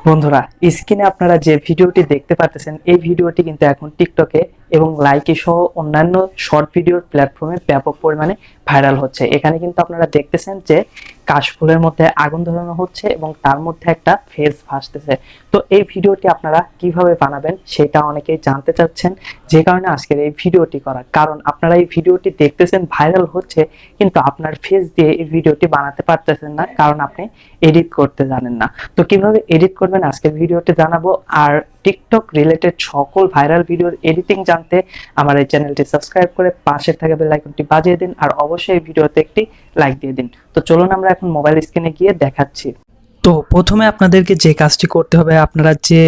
বন্ধুরা, স্ক্রিনে আপনারা যে ভিডিওটি দেখতে পাচ্ছেন এই ভিডিওটি কিন্তু এখন টিকটকে এবং লাইকি সহ অন্যান্য শর্ট ভিডিওর প্ল্যাটফর্মে ব্যাপক পরিমাণে ভাইরাল হচ্ছে। এখানে কিন্তু আপনারা দেখতেছেন যে কাশফুলের মধ্যে আগুন ধরানো হচ্ছে এবং তার মধ্যে একটা ফেস ভাসতেছে। তো এই ভিডিওটি আপনারা কিভাবে বানাবেন সেটা অনেকেই জানতে চাচ্ছেন, যে কারণে আজকের এই ভিডিওটি করা। কারণ আপনারা এই ভিডিওটি দেখতেছেন ভাইরাল হচ্ছে, কিন্তু আপনার ফেস দিয়ে এই ভিডিওটি বানাতে পারতেছেন না, কারণ আপনি এডিট করতে জানেন না। তো কিভাবে এডিট করবেন আজকের ভিডিওতে জানাবো। আর টিকটক রিলেটেড সকল ভাইরাল ভিডিওর এডিটিং জানতে আমার এই চ্যানেলটি সাবস্ক্রাইব করে পাশে থাকা বেল আইকনটি বাজিয়ে দিন, আর অবশ্যই এই ভিডিওতে একটি লাইক দিয়ে দিন। তো চলুন আমরা এখন মোবাইল স্ক্রিনে গিয়ে দেখাচ্ছি। তো প্রথমে আপনাদেরকে যে কাজটি করতে হবে, আপনারা যে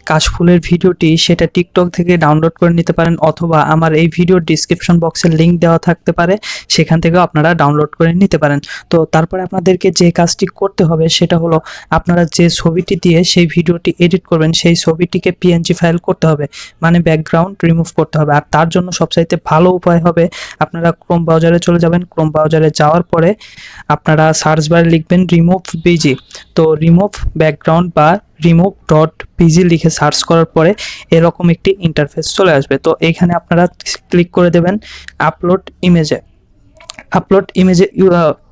কাশফুলের ভিডিওটি সেটা টিকটক থেকে ডাউনলোড করে নিতে পারেন, অথবা আমার এই ভিডিওর ডিসক্রিপশন বক্সে লিংক দেওয়া থাকতে পারে, সেখান থেকেও আপনারা ডাউনলোড করে নিতে পারেন। তো তারপরে আপনাদেরকে যে কাজটি করতে হবে সেটা হলো, আপনারা যে ছবিটি দিয়ে সেই ভিডিওটি এডিট করবেন সেই ছবিটিকে পিএনজি ফাইল করতে হবে, মানে ব্যাকগ্রাউন্ড রিমুভ করতে হবে। আর তার জন্য সবচাইতে ভালো উপায় হবে, আপনারা ক্রোম ব্রাউজারে চলে যাবেন। ক্রোম ব্রাউজারে যাওয়ার পরে আপনারা সার্চ বারে লিখবেন রিমুভ বিজি। তো রিমুভ ব্যাকগ্রাউন্ড বা রিমুভ ডট পিজি লিখে সার্চ করার পরে এরকম একটি ইন্টারফেস চলে আসবে। তো এখানে আপনারা ক্লিক করে দেবেন আপলোড ইমেজে। আপলোড ইমেজে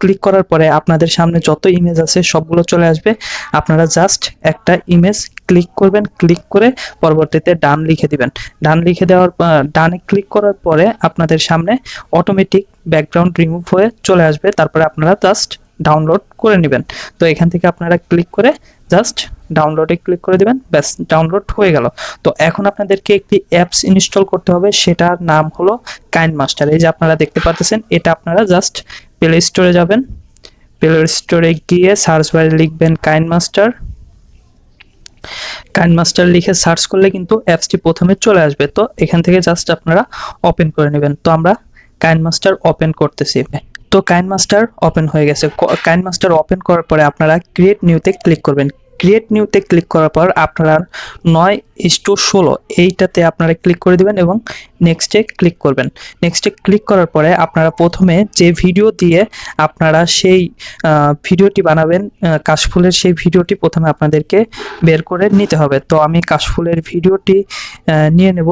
ক্লিক করার পরে আপনাদের সামনে যত ইমেজ আছে সবগুলো চলে আসবে। আপনারা জাস্ট একটা ইমেজ ক্লিক করবেন, ক্লিক করে পরবর্তীতে ডান লিখে দিবেন। ডান লিখে দেওয়ার ডানে ক্লিক করার পরে আপনাদের সামনে অটোমেটিক ব্যাকগ্রাউন্ড রিমুভ হয়ে চলে আসবে। তারপরে আপনারা জাস্ট ডাউনলোড করে নেবেন। তো এখান থেকে আপনারা ক্লিক করে জাস্ট ডাউনলোডে ক্লিক করে দিবেন, ব্যাস ডাউনলোড হয়ে গেল। তো এখন আপনাদেরকে একটি অ্যাপস ইনস্টল করতে হবে, সেটার নাম হলো কাইনমাস্টার। এই যে আপনারা দেখতে পাচ্ছেন, এটা আপনারা জাস্ট প্লে স্টোরে যাবেন। প্লে স্টোরে গিয়ে সার্চ বারে লিখবেন কাইনমাস্টার। কাইনমাস্টার লিখে সার্চ করলে কিন্তু অ্যাপসটি প্রথমে চলে আসবে। তো এখান থেকে জাস্ট আপনারা ওপেন করে নেবেন। তো আমরা কাইনমাস্টার ওপেন করতেছি। তো কাইনমাস্টার ওপেন হয়ে গেছে। কাইনমাস্টার ওপেন করার পরে আপনারা ক্রিয়েট নিউতে ক্লিক করবেন। ক্রিয়েট নিউতে ক্লিক করার পর আপনারা 9:16 এইটাতে আপনারা ক্লিক করে দিবেন এবং নেক্সটে ক্লিক করবেন। নেক্সটে ক্লিক করার পরে আপনারা প্রথমে যে ভিডিও দিয়ে আপনারা সেই ভিডিওটি বানাবেন, কাশফুলের সেই ভিডিওটি প্রথমে আপনাদেরকে বের করে নিতে হবে। তো আমি কাশফুলের ভিডিওটি নিয়ে নেব।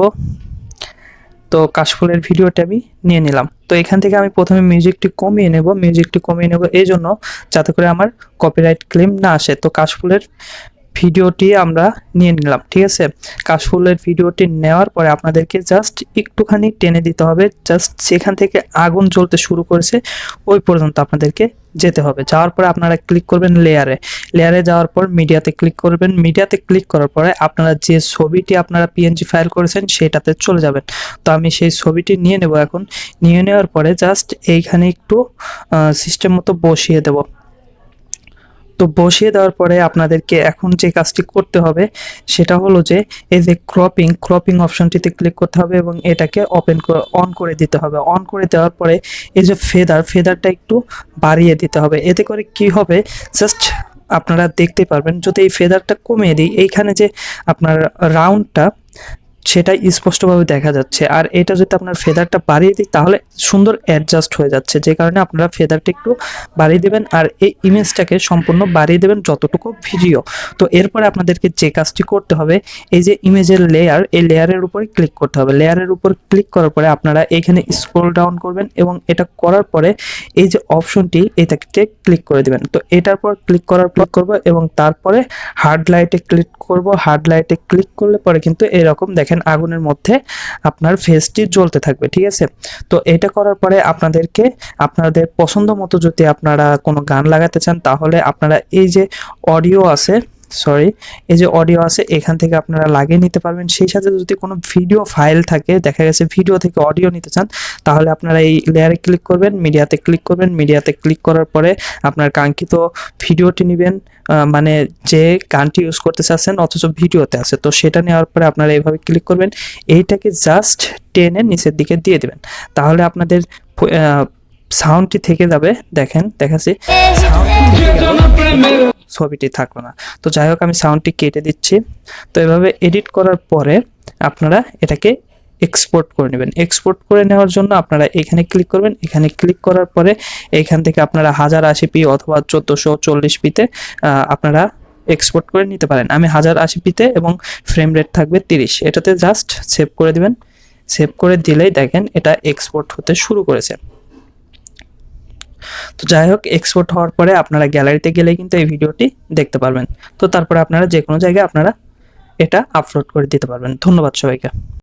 তো কাশফুলের ভিডিওটা আমি নিয়ে নিলাম। তো এখান থেকে আমি প্রথমে মিউজিকটি কমিয়ে নেব এই জন্য, যাতে করে আমার কপিরাইট ক্লেম না আসে। তো কাশফুলের ভিডিওটি আমরা নিয়ে নিলাম, ঠিক আছে। কাশফুলের ভিডিওটি নেওয়ার পরে আপনাদেরকে জাস্ট একটুখানি টেনে দিতে হবে, জাস্ট সেখান থেকে আগুন জ্বলতে শুরু করেছে ওই পর্যন্ত আপনাদেরকে যেতে হবে। যাওয়ার পরে আপনারা ক্লিক করবেন লেয়ারে যাওয়ার পর মিডিয়াতে ক্লিক করবেন। মিডিয়াতে ক্লিক করার পরে আপনারা যে ছবিটি আপনারা পিএনজি ফাইল করেছেন সেটাতে চলে যাবেন। তো আমি সেই ছবিটি নিয়ে নেব। এখন নিয়ে নেওয়ার পরে জাস্ট এইখানে একটু সিস্টেম মতো বসিয়ে দেব। তো বসিয়ে দেওয়ার পরে আপনাদেরকে এখন যে কাজটি করতে হবে সেটা হলো যে এই যে ক্রপিং অপশনটিতে ক্লিক করতে হবে এবং এটাকে অন করে দিতে হবে। অন করে দেওয়ার পরে এই যে ফেদারটা একটু বাড়িয়ে দিতে হবে। এতে করে কি হবে, জাস্ট আপনারা দেখতে পারবেন। যদি এই ফেদারটা কমিয়ে দিই, এইখানে যে আপনার রাউন্ডটা সেটা স্পষ্টভাবে দেখা যাচ্ছে। আর এটা যদি আপনার ফেদারটা বাড়িয়ে দিই তাহলে সুন্দর অ্যাডজাস্ট হয়ে যাচ্ছে, যে কারণে আপনারা ফেদারটা একটু বাড়িয়ে দেবেন আর এই ইমেজটাকে সম্পূর্ণ বাড়িয়ে দেবেন যতটুকু ভিডিও। তো এরপরে আপনাদেরকে যে কাজটি করতে হবে, এই যে ইমেজের লেয়ার, এই লেয়ারের উপরে ক্লিক করতে হবে। লেয়ারের উপর ক্লিক করার পরে আপনারা এখানে স্ক্রল ডাউন করবেন এবং এটা করার পরে এই যে অপশনটি এটাকে ক্লিক করে দিবেন। তো এটার পর ক্লিক করব এবং তারপরে হার্ড লাইটে ক্লিক করব। হার্ড লাইটে ক্লিক করলে পরে কিন্তু এরকম দেখেন আগুনের মধ্যে আপনার ফেসটি জ্বলতে থাকবে, ঠিক আছে। তো এটা করার পরে আপনাদেরকে আপনাদের পছন্দ মতো যদি আপনারা কোনো গান লাগাতে চান তাহলে আপনারা এই যে অডিও আছে এখান থেকে আপনারা লাগিয়ে নিতে পারবেন। সেই সাথে যদি কোনো ভিডিও ফাইল থাকে, দেখা গেছে ভিডিও থেকে অডিও নিতে চান, তাহলে আপনারা এই লেয়ারে ক্লিক করবেন, মিডিয়াতে ক্লিক করার পরে আপনার কাঙ্ক্ষিত ভিডিওটি নেবেন, মানে যে গানটি ইউজ করতে চাচ্ছেন অথচ ভিডিওতে আছে, তো সেটা নেওয়ার পরে আপনারা এইভাবে ক্লিক করবেন। এইটাকে জাস্ট টেনে নিচের দিকে দিয়ে দিবেন, তাহলে আপনাদের সাউন্ডটি থেকে যাবে। দেখেন দেখাচ্ছি, ছবিটি থাকলো না। তো যাই হোক, আমি সাউন্ডটি কেটে দিচ্ছি। তো এভাবে এডিট করার পরে আপনারা এটাকে এক্সপোর্ট করে নেবেন। এক্সপোর্ট করে নেওয়ার জন্য আপনারা এখানে ক্লিক করবেন। এখানে ক্লিক করার পরে এখান থেকে আপনারা 1080p অথবা 1440p তে আপনারা এক্সপোর্ট করে নিতে পারেন। আমি 1080p এবং ফ্রেম রেট থাকবে 30, এটাতে জাস্ট সেভ করে দিবেন। সেভ করে দিলেই দেখেন এটা এক্সপোর্ট হতে শুরু করেছে। তো যাই হোক, এক্সপোর্ট হওয়ার পরে আপনারা গ্যালারিতে গেলে কিন্তু এই ভিডিওটি দেখতে পারবেন। তো তারপরে আপনারা যে কোনো জায়গায় আপনারা এটা আপলোড করে দিতে পারবেন। ধন্যবাদ সবাইকে।